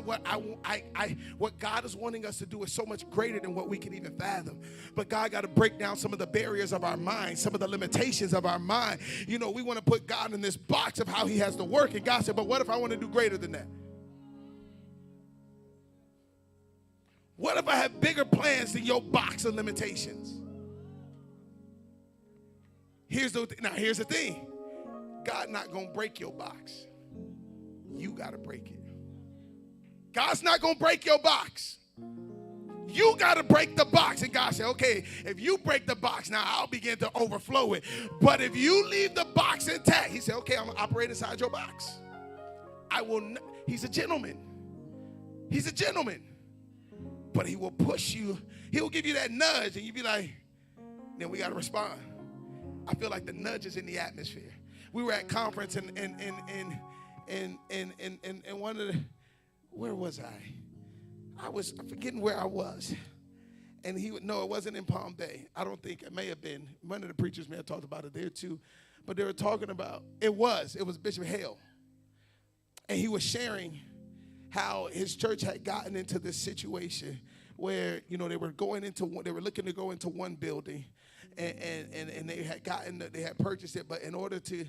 what God is wanting us to do is so much greater than what we can even fathom. But God got to break down some of the barriers of our mind, some of the limitations of our mind. You know, we want to put God in this box of how he has to work. And God said, but what if I want to do greater than that? What if I have bigger plans than your box of limitations? Here's the thing. God not going to break your box. You got to break it. God's not going to break your box. You got to break the box. And God said, okay, if you break the box, now I'll begin to overflow it. But if you leave the box intact, he said, okay, I'm going to operate inside your box. He's a gentleman. He's a gentleman. But he will push you. He will give you that nudge, and you be like, then we got to respond. I feel like the nudge is in the atmosphere. We were at conference and one of the, where was I? I'm forgetting where I was. And no, it wasn't in Palm Bay. I don't think it may have been. One of the preachers may have talked about it there too. But they were talking about, it was Bishop Hale. And he was sharing how his church had gotten into this situation where, you know, they were looking to go into one building. And they had purchased it, but in order to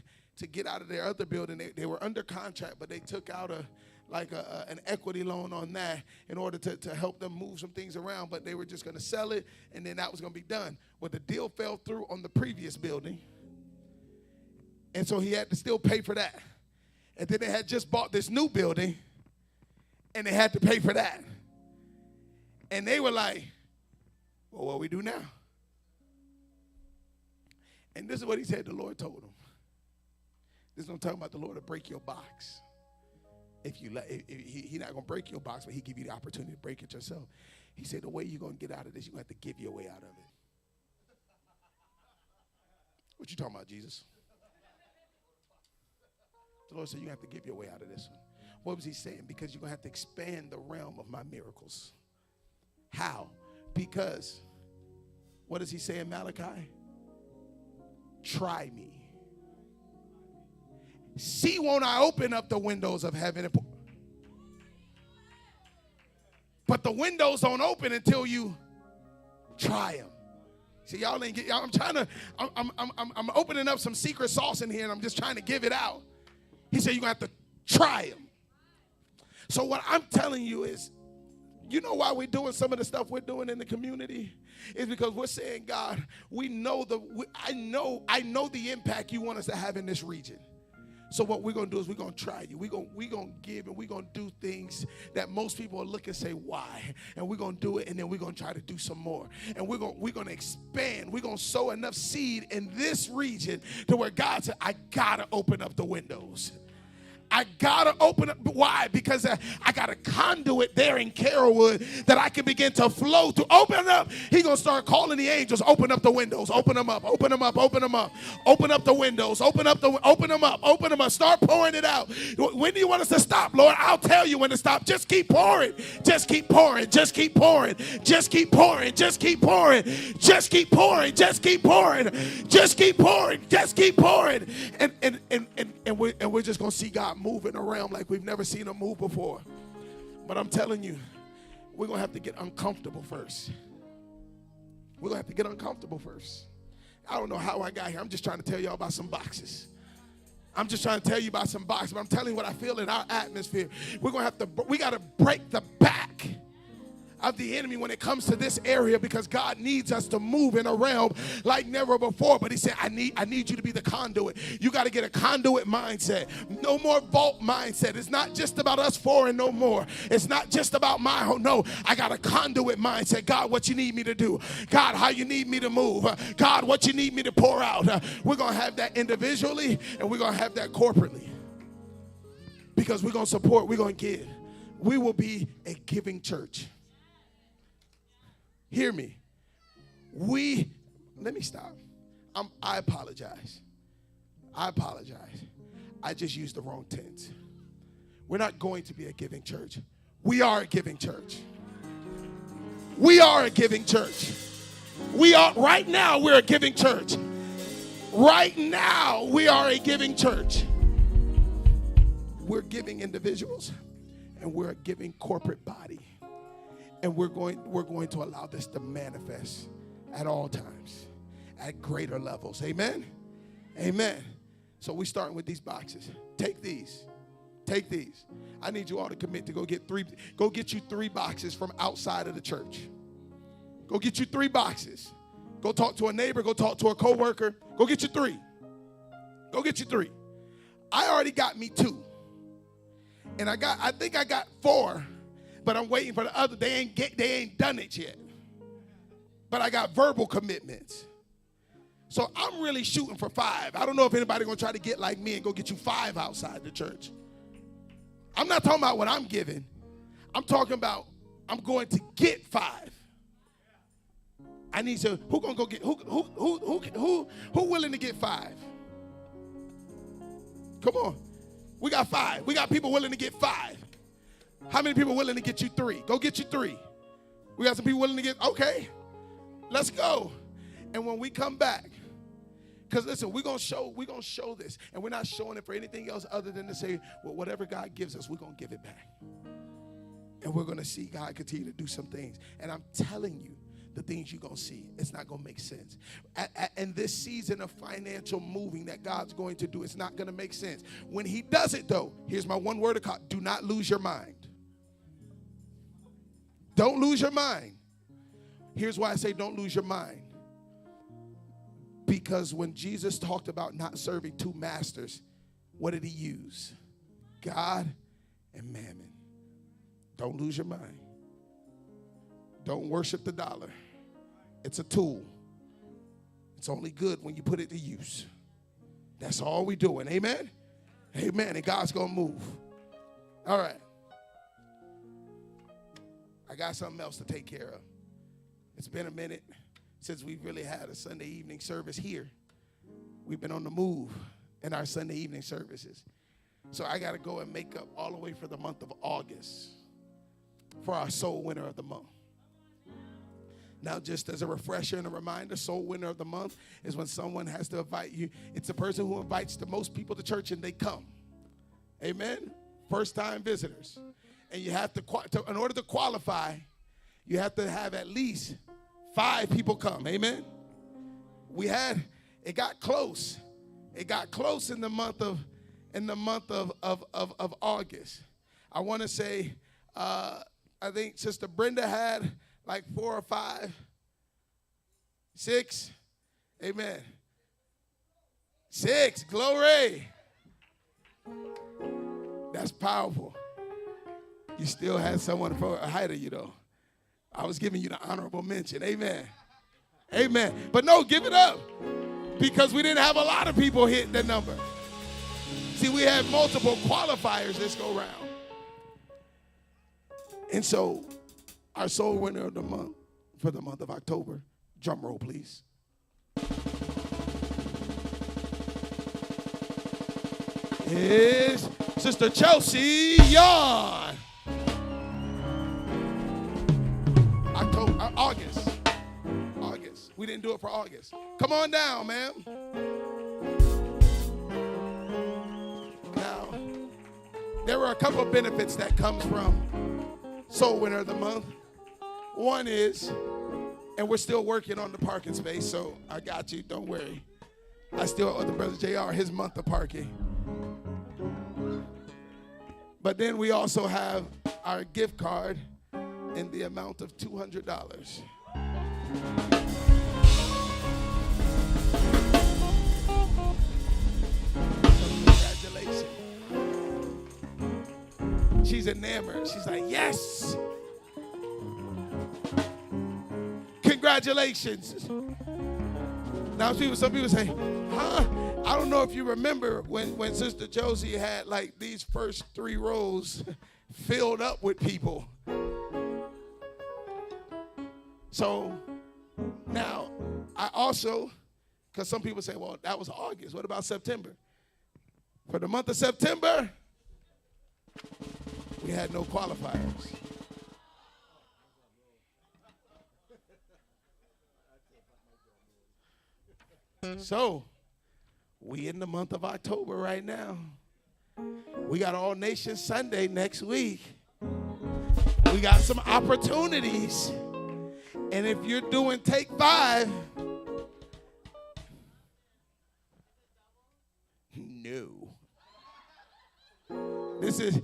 get out of their other building, they were under contract, but they took out an equity loan on that in order to help them move some things around, but they were just going to sell it, and then that was going to be done. Well, the deal fell through on the previous building, and so he had to still pay for that. And then they had just bought this new building, and they had to pay for that. And they were like, well, what do we do now? And this is what he said the Lord told him. This is what I'm talking about. The Lord will break your box. He's not going to break your box, but he'll give you the opportunity to break it yourself. He said the way you're going to get out of this, you're going to have to give your way out of it. What you talking about, Jesus? The Lord said you have to give your way out of this one. What was he saying? Because you're going to have to expand the realm of my miracles. How? Because, what does he say in Malachi? Try me. See, won't I open up the windows of heaven? But the windows don't open until you try them. See, y'all ain't get. I'm opening up some secret sauce in here, and I'm just trying to give it out. He said you're gonna have to try them. So what I'm telling you is, you know why we're doing some of the stuff we're doing in the community? Is because we're saying, God, I know the impact you want us to have in this region. So what we're going to do is we're going to try you. We're going to give, and we're going to do things that most people will look and say, why? And we're going to do it, and then we're going to try to do some more. And we're going to expand. We're going to sow enough seed in this region to where God said, I got to open up the windows. I gotta open up. Why? Because I got a conduit there in Carrollwood that I can begin to flow to. Open up. He's gonna start calling the angels. Open up the windows. Open them up. Open them up. Open them up. Open up the windows. Open them up. Open them up. Start pouring it out. When do you want us to stop, Lord? I'll tell you when to stop. Just keep pouring. Just keep pouring. Just keep pouring. Just keep pouring. Just keep pouring. Just keep pouring. Just keep pouring. Just keep pouring. Just keep pouring. And we're just gonna see God moving around like we've never seen him move before. But I'm telling you, we're going to have to get uncomfortable first. We're going to have to get uncomfortable first. I don't know how I got here. I'm just trying to tell y'all about some boxes. I'm just trying to tell you about some boxes, but I'm telling you what I feel in our atmosphere. We got to break the back of the enemy when it comes to this area, because God needs us to move in a realm like never before. But he said, I need you to be the conduit. You got to get a conduit mindset. No more vault mindset. It's not just about us four and no more. It's not just about my home. No, I got a conduit mindset. God, what you need me to do? God, how you need me to move? God, what you need me to pour out? We're going to have that individually, and we're going to have that corporately, because we're going to support, we're going to give. We will be a giving church. Hear me. Let me stop. I apologize. I just used the wrong tense. We're not going to be a giving church. We are a giving church. We are a giving church. Right now, we're a giving church. Right now, we are a giving church. We're giving individuals, and we're a giving corporate body. And we're going to allow this to manifest at all times, at greater levels. Amen? Amen. So we're starting with these boxes. Take these. Take these. I need you all to commit to go get you 3 boxes from outside of the church. Go get you 3 boxes. Go talk to a neighbor. Go talk to a coworker. Go get you 3. Go get you 3. I already got me 2. And I think I got 4, but I'm waiting for the other. They ain't done it yet. But I got verbal commitments. So I'm really shooting for 5. I don't know if anybody gonna try to get like me and go get you 5 outside the church. I'm not talking about what I'm giving. I'm talking about I'm going to get 5. I need to. Who gonna go get? Who willing to get 5? Come on, we got 5. We got people willing to get 5. How many people willing to get you 3? Go get you 3. We got some people willing to get. Okay, let's go. And when we come back, because listen, we're gonna show this, and we're not showing it for anything else other than to say, well, whatever God gives us, we're gonna give it back, and we're gonna see God continue to do some things. And I'm telling you, the things you're going to see, it's not going to make sense. And this season of financial moving that God's going to do, it's not going to make sense. When he does it, though, here's my one word of caution. Do not lose your mind. Don't lose your mind. Here's why I say don't lose your mind. Because when Jesus talked about not serving 2 masters, what did he use? God and mammon. Don't lose your mind. Don't worship the dollar. It's a tool. It's only good when you put it to use. That's all we're doing. Amen? Amen. And God's going to move. All right. I got something else to take care of. It's been a minute since we've really had a Sunday evening service here. We've been on the move in our Sunday evening services. So I got to go and make up all the way for the month of August for our soul winner of the month. Now, just as a refresher and a reminder, soul winner of the month is when someone has to invite you. It's the person who invites the most people to church and they come. Amen? First-time visitors. And you have to, in order to qualify, you have to have at least 5 people come. Amen? It got close. It got close in the month of August. I want to say, I think Sister Brenda had like 4 or 5, 6, amen. 6, glory. That's powerful. You still had someone ahead of you though. I was giving you the honorable mention, amen. Amen. But no, give it up because we didn't have a lot of people hit the number. See, we had multiple qualifiers this go round. And so, our soul winner of the month for the month of October, drum roll, please. Is Sister Chelsea Yawn. August. We didn't do it for August. Come on down, ma'am. Now, there were a couple of benefits that comes from soul winner of the month. One is, and we're still working on the parking space, so I got you, don't worry. I still owe the brother JR his month of parking. But then we also have our gift card in the amount of $200. Congratulations. She's enamored. She's like, yes. Congratulations. Now, some people say, huh? I don't know if you remember when Sister Josie had like these first 3 rows filled up with people. So now I also, because some people say, well, that was August. What about September? For the month of September, we had no qualifiers. So, we in the month of October right now. We got All Nations Sunday next week. We got some opportunities. And if you're doing take 5, no. This is,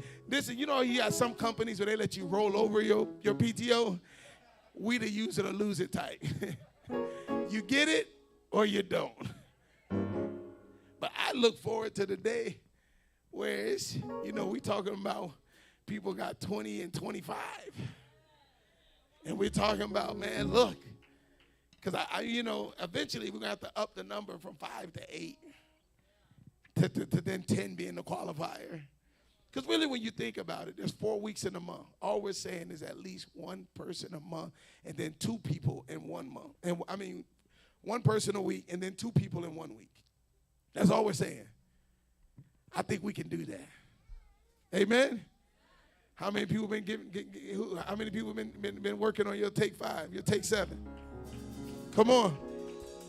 you know, you got some companies where they let you roll over your PTO. We the use it or lose it type. You get it or you don't. But I look forward to the day where it's, you know, we talking about people got 20 and 25. And we're talking about, man, look, because I you know, eventually we're going to have to up the number from 5 to 8 to then 10 being the qualifier. Because really when you think about it, there's 4 weeks in a month. All we're saying is at least one person a month and then 2 people in 1 month. And I mean, 1 person a week and then 2 people in 1 week. That's all we're saying. I think we can do that. Amen? How many people been working on your take 5, your take 7? Come on.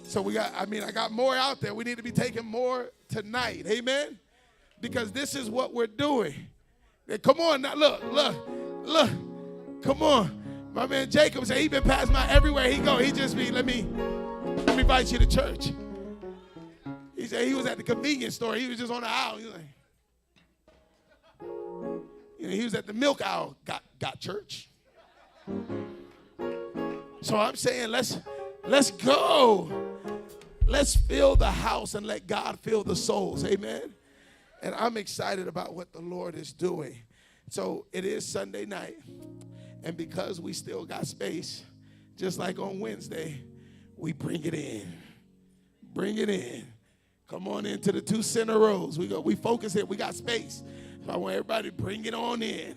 So I got more out there. We need to be taking more tonight. Amen? Because this is what we're doing. Come on now, look. Come on. My man Jacob said he been passing by everywhere he go. He just be, let me invite you to church. He said he was at the convenience store. He was just on the aisle. He was like, you know, he was at the milk aisle. Got church. So I'm saying let's go. Let's fill the house and let God fill the souls. Amen. And I'm excited about what the Lord is doing. So it is Sunday night. And because we still got space, just like on Wednesday, we bring it in. Bring it in. Come on into the 2 center rows. We focus here. We got space. So I want everybody to bring it on in.